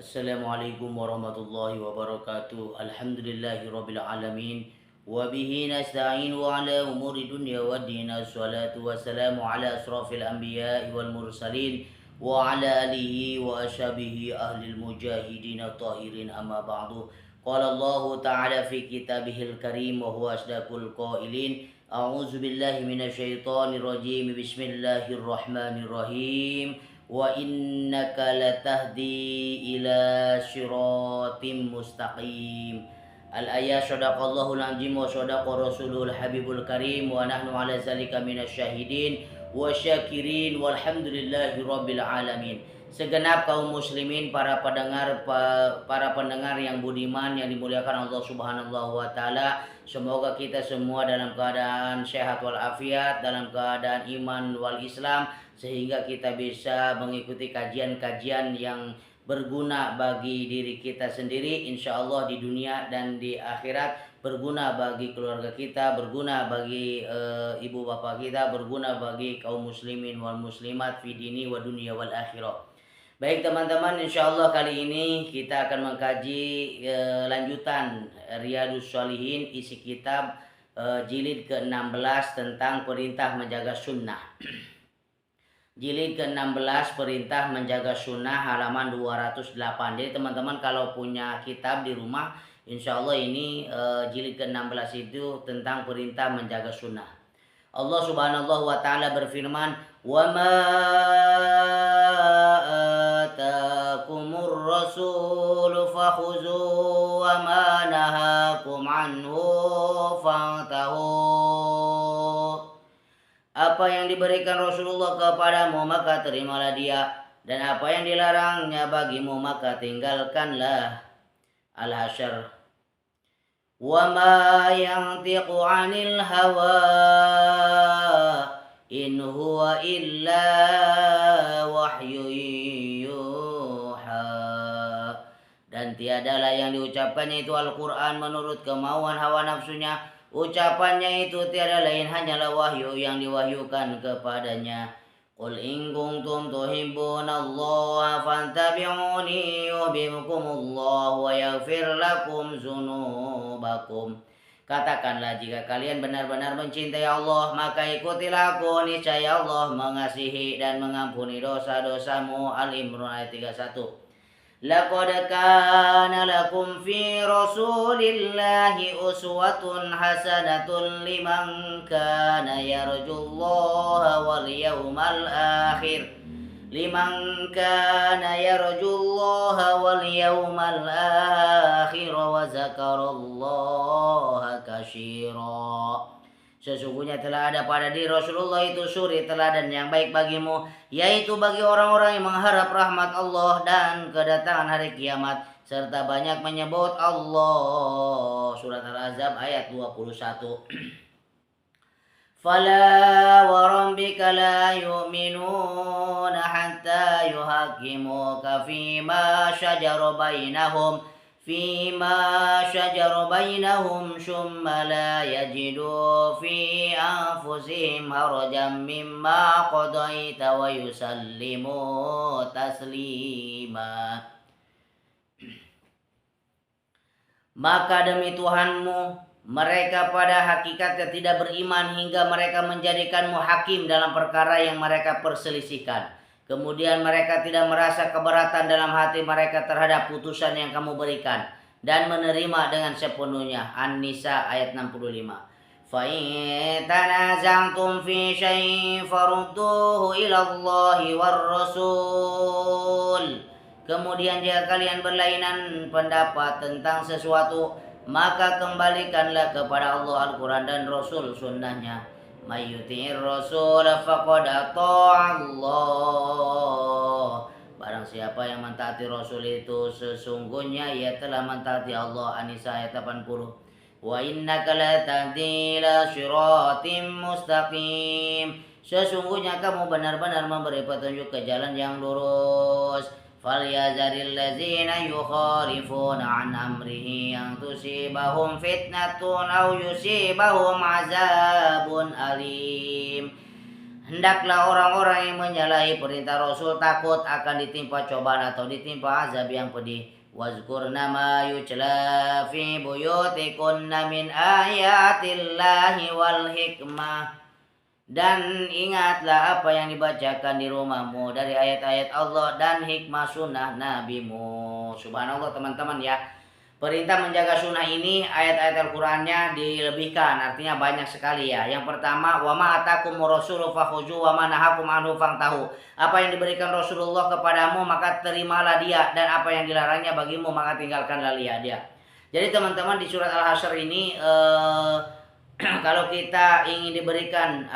Assalamualaikum warahmatullahi wabarakatuh. Alhamdulillahirabbil alamin. Wa bihi nasta'in wa ala umuri dunya waddin. Assalatu wassalamu ala asrafil anbiya'i wal mursalin wa ala alihi wa ashabihi ahlil mujahidin tahirin amma ba'du. Qala Allah ta'ala fi kitabihil karim wa huwa asdaqul qailin. A'udzu billahi minasyaitonir rajim. Bismillahirrahmanirrahim. Wa innaka latahdi ila syiratim mustaqim. Al-ayat sadaqallahul azim wa sadaqa rasulul habibul karim wa nahnu ala zalika minasyahidin wa syakirin walhamdulillahi rabbil alamin. Segenap kaum muslimin, para pendengar yang budiman yang dimuliakan Allah Subhanahu wa taala, semoga kita semua dalam keadaan sehat walafiat, dalam keadaan iman wal Islam, sehingga kita bisa mengikuti kajian-kajian yang berguna bagi diri kita sendiri, insya Allah di dunia dan di akhirat, berguna bagi keluarga kita, berguna bagi ibu bapak kita, berguna bagi kaum muslimin wal muslimat fi dini wa dunia wal akhirah. Baik teman-teman, insya Allah kali ini kita akan mengkaji lanjutan Riyadhus Shalihin, isi kitab jilid ke-16 tentang perintah menjaga sunnah. Jilid ke-16 perintah menjaga sunnah, halaman 208. Jadi teman-teman kalau punya kitab di rumah, insya Allah ini jilid ke-16 itu tentang perintah menjaga sunnah. Allah Subhanahu wa taala berfirman, "Wa ma atakumur rasul fakhuzu wa ma nahakum anhu fantahu." Apa yang diberikan Rasulullah kepadamu maka terimalah dia, dan apa yang dilarangnya bagimu maka tinggalkanlah. Al-Hasyr. Wa ma yantiqu 'anil hawa in huwa illa wahyu yuha. Dan tiadalah yang diucapkannya itu Al-Quran menurut kemauan hawa nafsunya. Ucapannya itu tiada lain hanyalah wahyu yang diwahyukan kepadanya. Qul in kuntum tuhibbunallaha fattabi'uni yuhibbukumullah wa yaghfir lakum dzunubakum. Katakanlah, jika kalian benar-benar mencintai Allah, maka ikutilah aku, niscaya Allah mengasihi dan mengampuni dosa-dosamu. Al-Imran ayat 31. Laqad kana lakum fi rasulillahi uswatun hasanatun liman kana yarjullaha wal yawmal akhir. Liman kana yarjullaha wal yawmal akhir wa zakarallaha katsira. Sesungguhnya telah ada pada diri Rasulullah itu suri teladan yang baik bagimu, yaitu bagi orang-orang yang mengharap rahmat Allah dan kedatangan hari kiamat, serta banyak menyebut Allah. Surat Al-Ahzab ayat 21. Fala wa rabbika la yu'minuna hatta yuhakimuka fima syajara bainahum فيما شجر بينهم ثم لا يجدوا في أنفسهم حرجا مما قضيت ويسلموا تسليما. Maka demi Tuhanmu, mereka pada hakikatnya tidak beriman hingga mereka menjadikanmu hakim dalam perkara yang mereka perselisihkan. Kemudian mereka tidak merasa keberatan dalam hati mereka terhadap putusan yang kamu berikan, dan menerima dengan sepenuhnya. An-Nisa ayat 65. Fa in tanaza'tum fi syai'in farudduhu ila Allahi war Rasul. Kemudian jika kalian berlainan pendapat tentang sesuatu, maka kembalikanlah kepada Allah Al-Quran dan Rasul sunnahnya. Mayyuti'ir rasul faqad ata'allah. Barang siapa yang mentaati Rasul itu, sesungguhnya ia telah mentaati Allah. An-Nisa ayat 80. Wa innaka latahdi ila syiratim mustaqim. Sesungguhnya kamu benar-benar memberi petunjuk ke jalan yang lurus. Falyazaril ladzina yukhalifuna an amrihi an tusibahum fitnatun aw yusibahum azabun alim. Hendaklah orang-orang yang menyalahi perintah Rasul takut akan ditimpa cobaan atau ditimpa azab yang pedih. Wazkurna ma yutla fi buyutikunna min ayatillahi wal hikmah. Dan ingatlah apa yang dibacakan di rumahmu dari ayat-ayat Allah dan hikmah sunnah nabimu. Subhanallah teman-teman ya. Perintah menjaga sunnah ini ayat-ayat Al-Qur'annya dilebihkan, artinya banyak sekali ya. Yang pertama, wa ma atakum rasulu fakhuzu wa ma nahakum anhu fangtahu. Apa yang diberikan Rasulullah kepadamu maka terimalah dia, dan apa yang dilarangnya bagimu maka tinggalkanlah dia. Jadi teman-teman di surat Al-Hasyr ini kalau kita ingin diberikan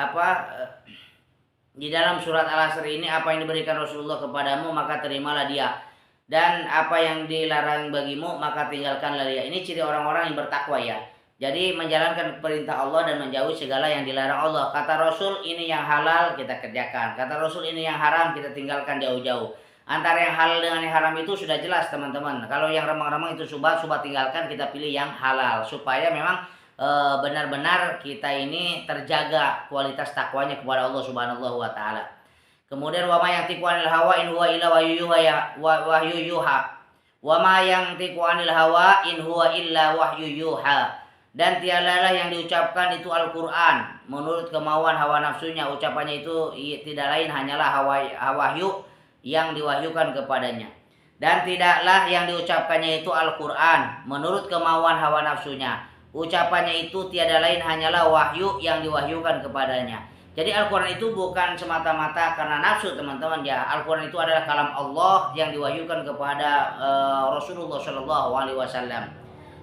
di dalam surat Al-Hasyr ini apa yang diberikan Rasulullah kepadamu maka terimalah dia, dan apa yang dilarang bagimu maka tinggalkanlah dia. Ini ciri orang-orang yang bertakwa ya. Jadi menjalankan perintah Allah dan menjauhi segala yang dilarang Allah. Kata Rasul ini yang halal kita kerjakan, kata Rasul ini yang haram kita tinggalkan jauh-jauh. Antara yang halal dengan yang haram itu sudah jelas teman-teman. Kalau yang remang-remang itu subhat tinggalkan, kita pilih yang halal supaya memang benar-benar kita ini terjaga kualitas takwanya kepada Allah Subhanahu wa taala. Kemudian wa ma yantiqu anil hawa in huwa illa wahyu yuha. Wa ma yantiqu anil hawa in huwa illa wahyu yuha. Dan tiadalah yang diucapkan itu Al-Qur'an menurut kemauan hawa nafsunya. Ucapannya itu tidak lain hanyalah wahyu yang diwahyukan kepadanya. Dan tidaklah yang diucapkannya itu Al-Qur'an menurut kemauan hawa nafsunya. Ucapannya itu tiada lain hanyalah wahyu yang diwahyukan kepadanya. Jadi Al-Quran itu bukan semata-mata karena nafsu teman-teman ya. Al-Quran itu adalah kalam Allah yang diwahyukan kepada Rasulullah SAW.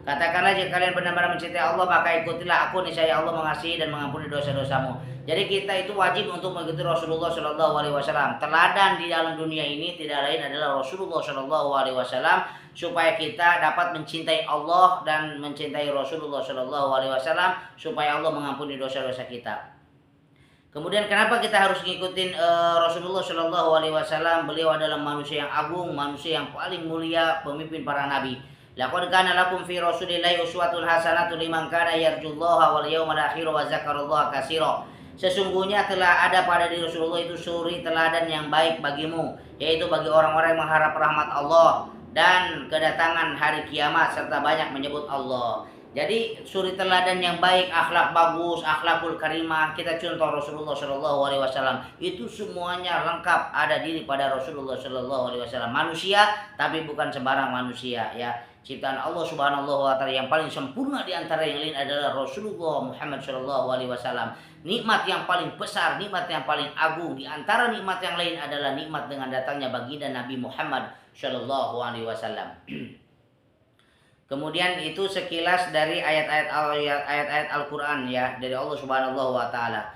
Katakanlah jika kalian benar-benar mencintai Allah maka ikutilah aku, niscaya Allah mengasihi dan mengampuni dosa-dosamu. Jadi kita itu wajib untuk mengikuti Rasulullah SAW. Teladan di dalam dunia ini tidak lain adalah Rasulullah SAW, supaya kita dapat mencintai Allah dan mencintai Rasulullah SAW, supaya Allah mengampuni dosa-dosa kita. Kemudian kenapa kita harus ngikutin Rasulullah SAW? Beliau adalah manusia yang agung, manusia yang paling mulia, pemimpin para nabi. Laqad kana lakum fi Rasulillahi uswatun hasanatun liman kana yarjullaha wal yawmal akhir wa dzakarallaha katsira. Sesungguhnya telah ada pada diri Rasulullah itu suri teladan yang baik bagimu, yaitu bagi orang-orang yang mengharap rahmat Allah dan kedatangan hari kiamat serta banyak menyebut Allah. Jadi suri teladan yang baik, akhlak bagus, akhlakul karimah, kita contoh Rasulullah SAW. Itu semuanya lengkap ada diri pada Rasulullah SAW. Manusia tapi bukan sembarang manusia ya. Ciptaan Allah Subhanahu wa taala yang paling sempurna di antara yang lain adalah Rasulullah Muhammad SAW. Nikmat yang paling besar, nikmat yang paling agung di antara nikmat yang lain adalah nikmat dengan datangnya baginda Nabi Muhammad SAW. Kemudian itu sekilas dari ayat-ayat Al-Qur'an ya, dari Allah Subhanahu wa taala.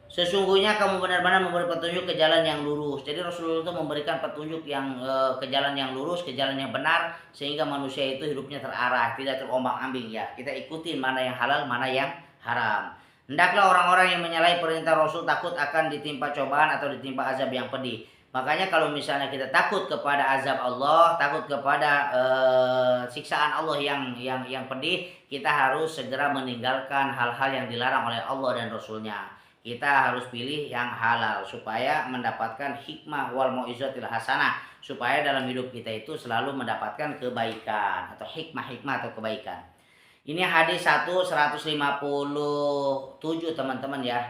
Sesungguhnya kamu benar-benar memberi petunjuk ke jalan yang lurus. Jadi Rasulullah itu memberikan petunjuk yang ke jalan yang lurus, ke jalan yang benar, sehingga manusia itu hidupnya terarah, tidak terombang-ambing ya. Kita ikutin mana yang halal, mana yang haram. Hendaklah orang-orang yang menyalahi perintah Rasul takut akan ditimpa cobaan atau ditimpa azab yang pedih. Makanya kalau misalnya kita takut kepada azab Allah, takut kepada siksaan Allah yang pedih, kita harus segera meninggalkan hal-hal yang dilarang oleh Allah dan Rasulnya. Kita harus pilih yang halal supaya mendapatkan hikmah wal mau'izatil hasanah, supaya dalam hidup kita itu selalu mendapatkan kebaikan atau hikmah-hikmah atau kebaikan. Ini hadis 157 teman-teman ya.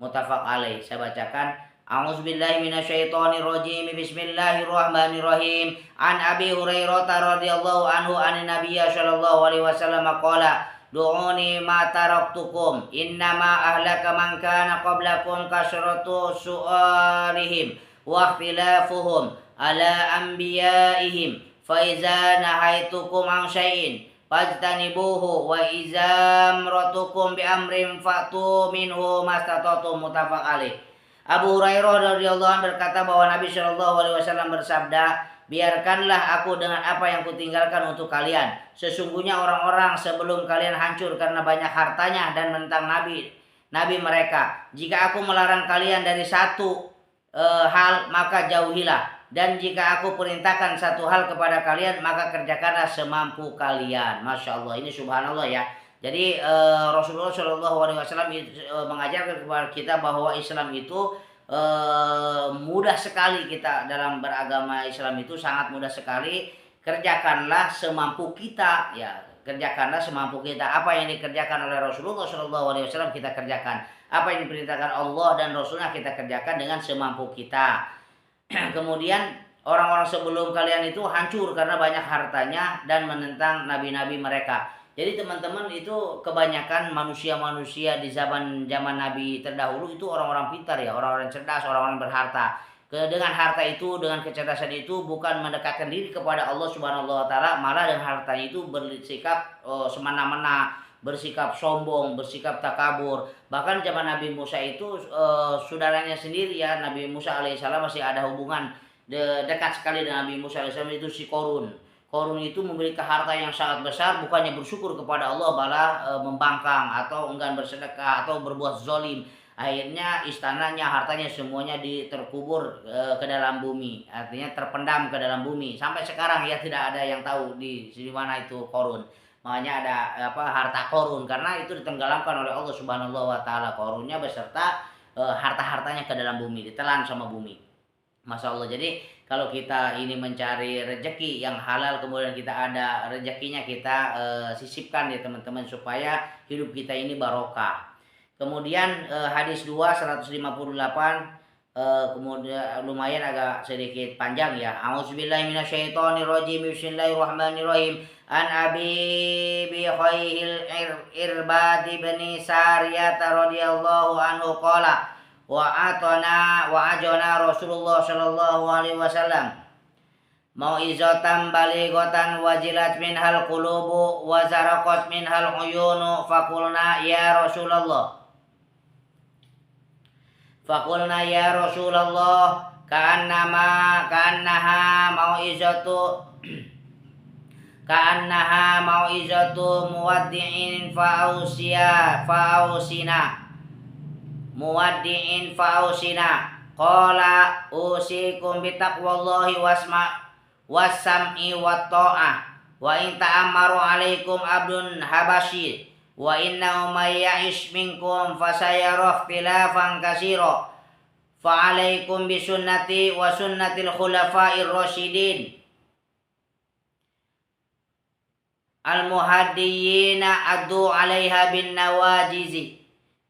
Muttafaq alaih. Saya bacakan. A'udzubillahi minasyaitonirrajim. Bismillahirrahmanirrahim. An Abi Hurairah radhiyallahu anhu anin Nabiyya sallallahu alaihi wasallam qala du'uni ma taraktukum innama ahlaka man kana qablakum kasratu su'alihim wa ikhtilafuhum ala anbiya'ihim fa iza nahaitukum an syai'in fajtanibuhu wa iza amratukum bi amrin fatu minhu mastata'tum. Muttafaq alaih. Abu Hurairah radhiyallahu anhu berkata bahwa Nabi sallallahu alaihi wasallam bersabda, biarkanlah aku dengan apa yang kutinggalkan untuk kalian. Sesungguhnya orang-orang sebelum kalian hancur karena banyak hartanya dan menentang nabi mereka. Jika aku melarang kalian dari satu hal maka jauhilah, dan jika aku perintahkan satu hal kepada kalian maka kerjakanlah semampu kalian. Masya Allah, ini subhanallah ya. Jadi Rasulullah Shallallahu Alaihi Wasallam mengajarkan kepada kita bahwa Islam itu mudah sekali. Kita dalam beragama Islam itu sangat mudah sekali. Kerjakanlah semampu kita, ya, kerjakanlah semampu kita. Apa yang dikerjakan oleh Rasulullah Shallallahu Alaihi Wasallam kita kerjakan. Apa yang diperintahkan Allah dan Rasulnya kita kerjakan dengan semampu kita. Kemudian orang-orang sebelum kalian itu hancur karena banyak hartanya dan menentang nabi-nabi mereka. Jadi teman-teman, itu kebanyakan manusia-manusia di zaman Nabi terdahulu itu orang-orang pintar, ya, orang-orang cerdas, orang-orang berharta. Dengan harta itu, dengan kecerdasan itu bukan mendekatkan diri kepada Allah Subhanahu wa taala, malah dengan hartanya itu bersikap semena-mena, bersikap sombong, bersikap takabur. Bahkan zaman Nabi Musa itu saudaranya sendiri, ya, Nabi Musa alaihissalam masih ada hubungan dekat sekali dengan Nabi Musa alaihissalam, itu si Korun. Korun itu memiliki harta yang sangat besar, bukannya bersyukur kepada Allah, malah membangkang atau enggan bersedekah atau berbuat zolim. Akhirnya istananya, hartanya semuanya terkubur ke dalam bumi, artinya terpendam ke dalam bumi. Sampai sekarang ya tidak ada yang tahu di mana itu Korun. Makanya ada harta Korun, karena itu ditenggelamkan oleh Allah Subhanahu wa taala. Korunnya beserta harta-hartanya ke dalam bumi, ditelan sama bumi. Masya Allah. Jadi kalau kita ini mencari rezeki yang halal, kemudian kita ada rezekinya, kita sisipkan ya teman-teman, supaya hidup kita ini barokah. Kemudian hadis 158, kemudian lumayan agak sedikit panjang, ya. A'udzubillahi minasyaitonirrajim. Bismillahirrahmanirrahim. An Abi Bihaihil Irbad bin Sariyah radhiyallahu anhu qala wa ajana Rasulullah sallallahu alaihi wasallam mau'izatan balighatan wajilat minhal qulubu wa zaraqat minhal uyunu faqulna ya Rasulullah ka'annaha mau'izatu muwaddi'in fa'ausina qala usikum bitaqwallahi wassam'i watta'ah wa in ta'ammaru alaikum abdun habasyi wa innahu may ya'ish minkum fasayara ikhtilafan katsira fa alaikum bisunnati wa sunnatil khulafa'ir rasyidin al muhaddiyina addu 'alaiha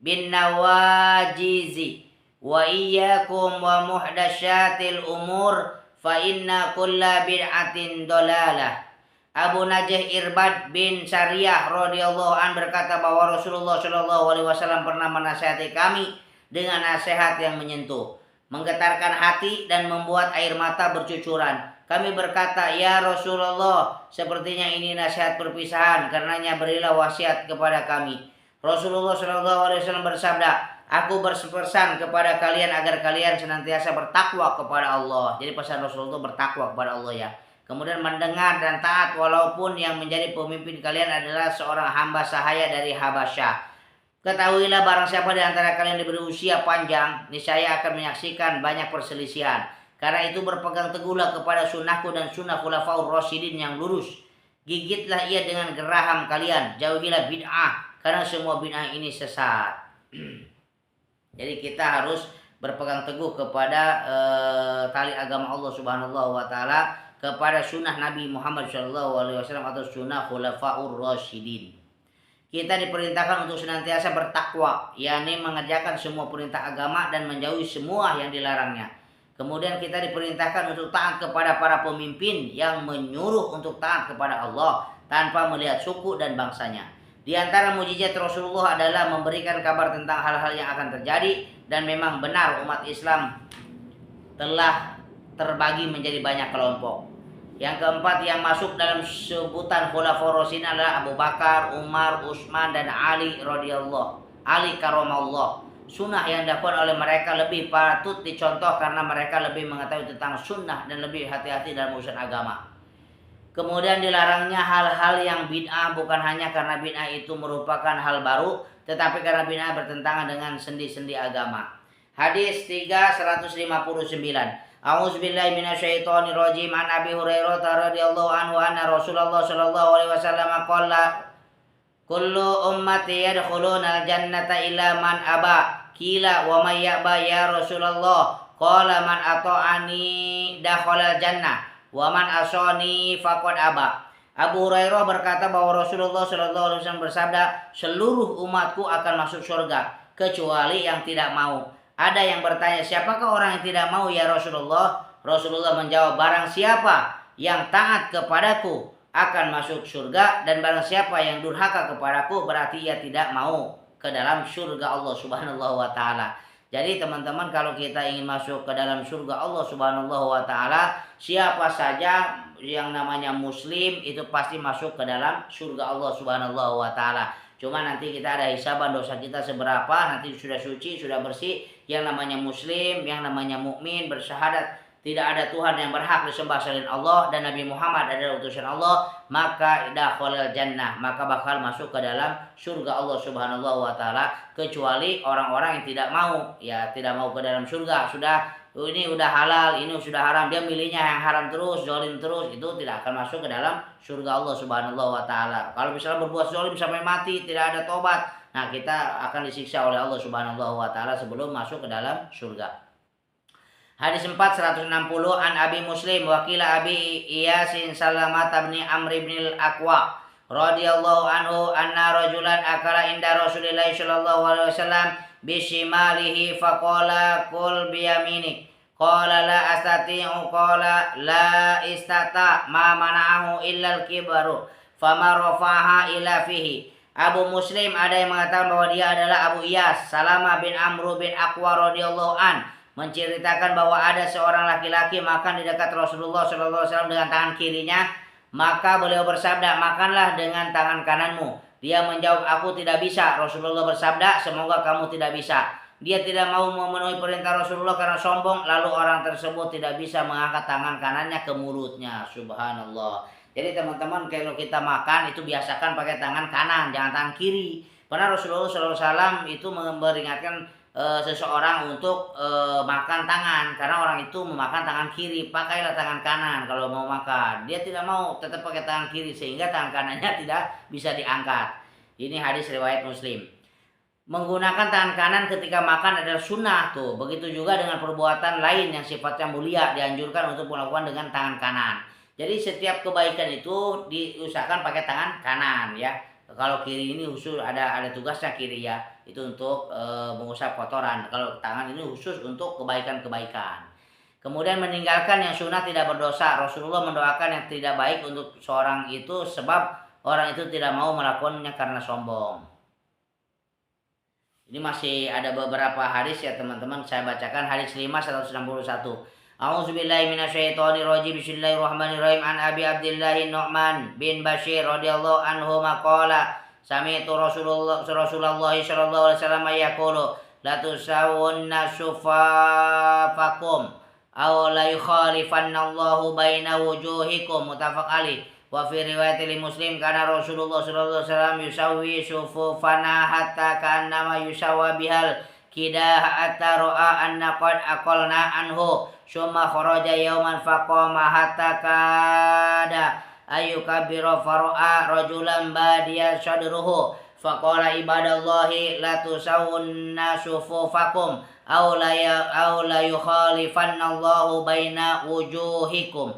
bin nawajizi wa iyyakum wa muhdasyatil umur fa inna kulla bid'atin dolalah. Abu Najih Irbad bin Sariyah radhiyallahu an berkata bahwa Rasulullah shallallahu alaihi wasallam pernah menasihati kami dengan nasihat yang menyentuh, menggetarkan hati dan membuat air mata bercucuran. Kami berkata, ya Rasulullah, sepertinya ini nasihat perpisahan, karenanya berilah wasiat kepada kami. Rasulullah SAW bersabda, aku berpesan kepada kalian agar kalian senantiasa bertakwa kepada Allah. Jadi pesan Rasulullah bertakwa kepada Allah, ya. Kemudian mendengar dan taat walaupun yang menjadi pemimpin kalian adalah seorang hamba sahaya dari Habasyah. Ketahuilah barang siapa di antara kalian diberi usia panjang, niscaya akan menyaksikan banyak perselisihan. Karena itu berpegang teguhlah kepada sunnahku dan sunnah khulafaur rasyidin yang lurus. Gigitlah ia dengan geraham kalian, jauhilah bid'ah, karena semua bid'ah ini sesat. Jadi kita harus berpegang teguh kepada tali agama Allah Subhanahu wa taala, kepada sunnah Nabi Muhammad SAW atau sunnah khulafaur rasyidin. Kita diperintahkan untuk senantiasa bertakwa, yakni mengerjakan semua perintah agama dan menjauhi semua yang dilarangnya. Kemudian kita diperintahkan untuk taat kepada para pemimpin yang menyuruh untuk taat kepada Allah tanpa melihat suku dan bangsanya. Di antara mukjizat Rasulullah adalah memberikan kabar tentang hal-hal yang akan terjadi, dan memang benar umat Islam telah terbagi menjadi banyak kelompok. Yang keempat yang masuk dalam sebutan khulafaur rasyidin adalah Abu Bakar, Umar, Utsman dan Ali karamallah. Sunnah yang dilakukan oleh mereka lebih patut dicontoh karena mereka lebih mengetahui tentang sunnah dan lebih hati-hati dalam urusan agama. Kemudian dilarangnya hal-hal yang bid'ah bukan hanya karena bid'ah itu merupakan hal baru, tetapi karena bid'ah bertentangan dengan sendi-sendi agama. Hadis 159. A'udzubillahi minasyaitonirrajim. An Abi Hurairah radhiyallahu anhu anna Rasulullah sallallahu alaihi wasallam qala kullu ummati yadkhuluna al-jannata illa man aba. Qila wa may ya'ba ya Rasulullah? Qala man ata'ani dakhala al-jannah wa man asani faqad aba. Abu Hurairah berkata bahwa Rasulullah Shallallahu Alaihi Wasallam bersabda, seluruh umatku akan masuk surga kecuali yang tidak mau. Ada yang bertanya, siapakah orang yang tidak mau ya Rasulullah? Rasulullah menjawab, barang siapa yang taat kepadaku akan masuk surga, dan barang siapa yang durhaka kepadaku berarti ia tidak mau ke dalam surga Allah Subhanahu wa taala. Jadi teman-teman, kalau kita ingin masuk ke dalam surga Allah Subhanahu wa taala, siapa saja yang namanya muslim itu pasti masuk ke dalam surga Allah Subhanahu wa taala. Cuma nanti kita ada hisaban dosa kita seberapa, nanti sudah suci, sudah bersih, yang namanya muslim, yang namanya mukmin, bersyahadat tidak ada Tuhan yang berhak disembah selain Allah dan Nabi Muhammad adalah utusan Allah, maka dakhalal jannah, maka bakal masuk ke dalam surga Allah Subhanahu wa taala, kecuali orang-orang yang tidak mau, ya tidak mau ke dalam surga. Sudah ini udah halal, ini sudah haram, dia milihnya yang haram terus, zalim terus, itu tidak akan masuk ke dalam surga Allah Subhanahu wa taala. Kalau misalnya berbuat zalim sampai mati tidak ada tobat, nah kita akan disiksa oleh Allah Subhanahu wa taala sebelum masuk ke dalam surga. Hadis 4 160 an Abi Muslim wakila Abi Iyasin Salamat bin Amr bin al-Aqwa radhiyallahu anhu anna rajulan akala inda Rasulillah sallallahu alaihi wasallam bishimalihi faqala kul biyaminik qala la astati'u qala la istata ma mana'ahu illa al-kibaru fama rafaha ila fihi. Abu Muslim ada yang mengatakan bahwa dia adalah Abu Iyas Salamah bin Amr bin Aqwa radhiyallahu an, menceritakan bahwa ada seorang laki-laki makan di dekat Rasulullah SAW dengan tangan kirinya, maka beliau bersabda, makanlah dengan tangan kananmu. Dia menjawab, aku tidak bisa. Rasulullah bersabda, semoga kamu tidak bisa. Dia tidak mau memenuhi perintah Rasulullah karena sombong, lalu orang tersebut tidak bisa mengangkat tangan kanannya ke mulutnya. Subhanallah. Jadi teman-teman, kalau kita makan itu biasakan pakai tangan kanan, jangan tangan kiri. Karena Rasulullah SAW itu memperingatkan seseorang untuk makan tangan, karena orang itu memakan tangan kiri, pakailah tangan kanan kalau mau makan. Dia tidak mau, tetap pakai tangan kiri sehingga tangan kanannya tidak bisa diangkat. Ini hadis riwayat Muslim. Menggunakan tangan kanan ketika makan adalah sunnah tuh. Begitu juga dengan perbuatan lain yang sifatnya mulia dianjurkan untuk melakukan dengan tangan kanan. Jadi setiap kebaikan itu diusahakan pakai tangan kanan ya. Kalau kiri ini khusus ada tugasnya kiri ya, itu untuk mengusap kotoran. Kalau tangan ini khusus untuk kebaikan-kebaikan. Kemudian meninggalkan yang sunnah tidak berdosa. Rasulullah mendoakan yang tidak baik untuk seorang itu sebab orang itu tidak mau melakukannya karena sombong. Ini masih ada beberapa hadis ya teman-teman, saya bacakan hadis 5 161. A'udzubillahi minasyaitonirrajim. Bismillahirrahmanirrahim. An Abi Abdillah Nu'man bin Bashir radhiyallahu anhu maqala sami'tu Rasulullah sallallahu alaihi wasallam yaqulu la tusawwunna sufafakum aw la yukhalifanallahu baina wujuhikum, muttafaq alaih. Wa fi riwayatil Muslim kana Rasulullah sallallahu alaihi wasallam yusawwi sufufana hatta ka'annama yusawwa bihal kidah hatta ra'a anna qad aqalna anhu summa kharaja yawman faqama hatta kada ayyukabbiru fara'a rajulan badiya sadruhu faqala ibadallahi la tusawwunna sufufakum aw la yukhalifannallahu baina wujuhikum.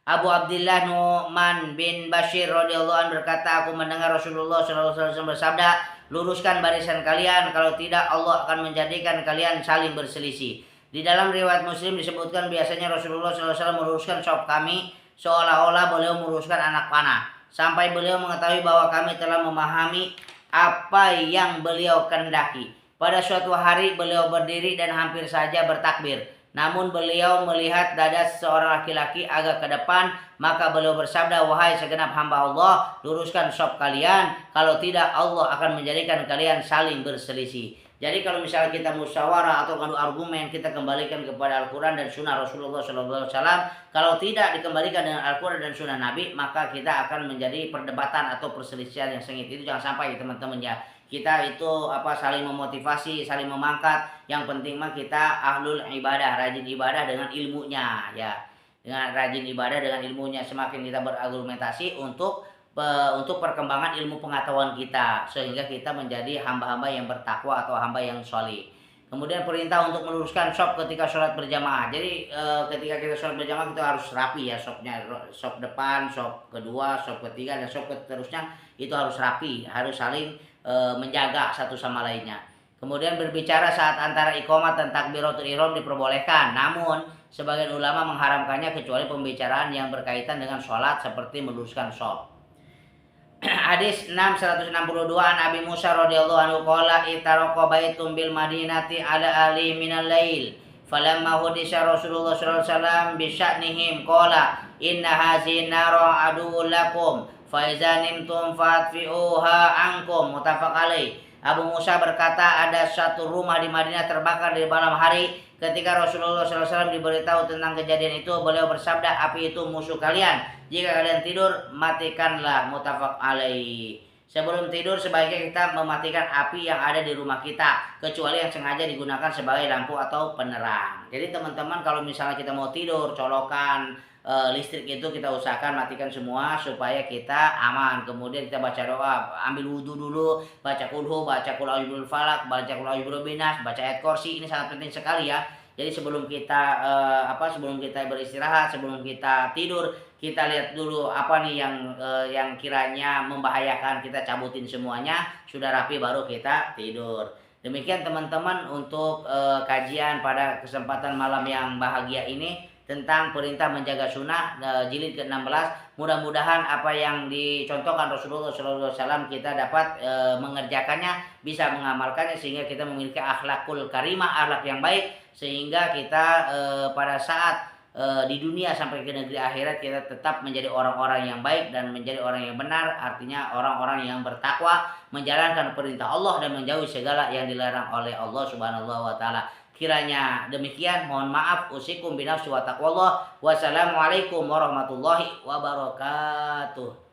Abu Abdillah Nu'man bin Bashir radhiyallahu anhu berkata, aku mendengar Rasulullah SAW bersabda, luruskan barisan kalian, kalau tidak Allah akan menjadikan kalian saling berselisih. Di dalam riwayat Muslim disebutkan biasanya Rasulullah SAW meluruskan saf kami seolah-olah beliau meluruskan anak panah, sampai beliau mengetahui bahwa kami telah memahami apa yang beliau kehendaki. Pada suatu hari beliau berdiri dan hampir saja bertakbir. Namun beliau melihat dada seorang laki-laki agak ke depan, maka beliau bersabda, wahai segenap hamba Allah, luruskan saf kalian, kalau tidak Allah akan menjadikan kalian saling berselisih. Jadi kalau misalnya kita musyawarah atau adu argumen, kita kembalikan kepada Al-Quran dan Sunnah Rasulullah SAW. Kalau tidak dikembalikan dengan Al-Quran dan Sunnah Nabi, maka kita akan menjadi perdebatan atau perselisihan yang sengit. Itu jangan sampai teman-teman ya. Kita itu saling memotivasi, saling memangkat. Yang penting mah kita ahlul ibadah, rajin ibadah dengan ilmunya ya. Dengan rajin ibadah dengan ilmunya, semakin kita berargumentasi untuk untuk perkembangan ilmu pengetahuan kita sehingga kita menjadi hamba-hamba yang bertakwa atau hamba yang sholih. Kemudian perintah untuk meluruskan shop ketika sholat berjamaah. Jadi ketika kita sholat berjamaah kita harus rapi ya shopnya, shop depan, shop kedua, shop ketiga dan shop seterusnya itu harus rapi, harus saling menjaga satu sama lainnya. Kemudian berbicara saat antara iqamah dan takbiratul ihram diperbolehkan, namun sebagian ulama mengharamkannya kecuali pembicaraan yang berkaitan dengan sholat seperti meluruskan shop. Hadis 162 an Abi Musa radhiyallahu anhu qala itaraqa baitum bil madinati ala ali minal lail falamma hudisa Rasulullah sallallahu alaihi wasallam bi sya'nihim qala inna hazihi nara aduwwul lakum fa iza nimtum fatfi'uha ankum muttafaq alaih. Abu Musa berkata ada satu rumah di Madinah terbakar di malam hari. Ketika Rasulullah SAW diberitahu tentang kejadian itu, beliau bersabda, api itu musuh kalian. Jika kalian tidur, matikanlah. Muttafaq alaih. Sebelum tidur, sebaiknya kita mematikan api yang ada di rumah kita, kecuali yang sengaja digunakan sebagai lampu atau penerang. Jadi teman-teman, kalau misalnya kita mau tidur, colokan listrik itu kita usahakan matikan semua supaya kita aman. Kemudian kita baca doa, ambil wudhu dulu, baca kulhu, baca kul a'udzu falak, baca kul a'udzu binas, baca ayat kursi. Ini sangat penting sekali ya. Jadi sebelum kita sebelum kita beristirahat, sebelum kita tidur, kita lihat dulu apa nih yang kiranya membahayakan, kita cabutin semuanya, sudah rapi baru kita tidur. Demikian teman-teman untuk kajian pada kesempatan malam yang bahagia ini tentang perintah menjaga sunnah jilid ke-16. Mudah-mudahan apa yang dicontohkan Rasulullah SAW kita dapat mengerjakannya, bisa mengamalkannya sehingga kita memiliki akhlakul karimah, akhlak yang baik, sehingga kita pada saat di dunia sampai ke negeri akhirat kita tetap menjadi orang-orang yang baik dan menjadi orang yang benar, artinya orang-orang yang bertakwa, menjalankan perintah Allah dan menjauhi segala yang dilarang oleh Allah Subhanahu wa taala. Kiranya demikian, mohon maaf, usikum binafsi wa taqwallah. Wassalamualaikum warahmatullahi wabarakatuh.